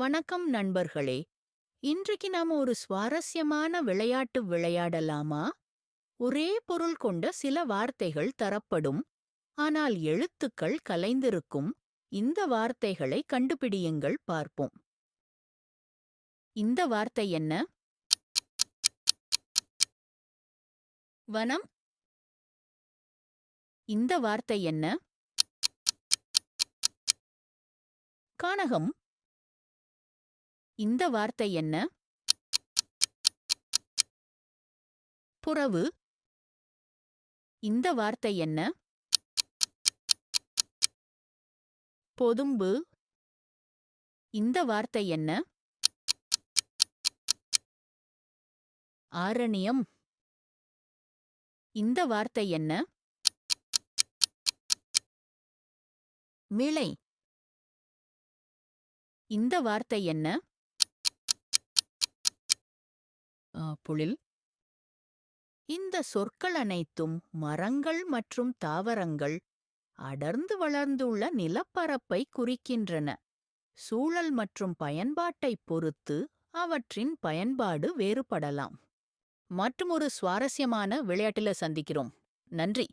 வணக்கம் நண்பர்களே. இன்றைக்கு நாம ஒரு சுவாரஸ்யமான விளையாட்டு விளையாடலாமா? ஒரே பொருள் கொண்ட சில வார்த்தைகள் தரப்படும். ஆனால் எழுத்துக்கள் கலைந்திருக்கும். இந்த வார்த்தைகளை கண்டுபிடியுங்கள் பார்ப்போம். இந்த வார்த்தை என்ன? வனம். இந்த வார்த்தை என்ன? கானகம். இந்த வார்த்தை என்ன? புறவு. இந்த வார்த்தை என்ன? பொதும்பு. இந்த வார்த்தை என்ன? ஆரண்யம். இந்த வார்த்தை என்ன? மிளை. இந்த வார்த்தை என்ன? புழில். இந்த சொற்கள் அனைத்தும் மரங்கள் மற்றும் தாவரங்கள் அடர்ந்து வளர்ந்துள்ள நிலப்பரப்பை குறிக்கின்றன. சூழல் மற்றும் பயன்பாட்டைப் பொறுத்து அவற்றின் பயன்பாடு வேறுபடலாம். மற்றும் ஒரு சுவாரஸ்யமான விளையாட்டில சந்திக்கிறோம். நன்றி.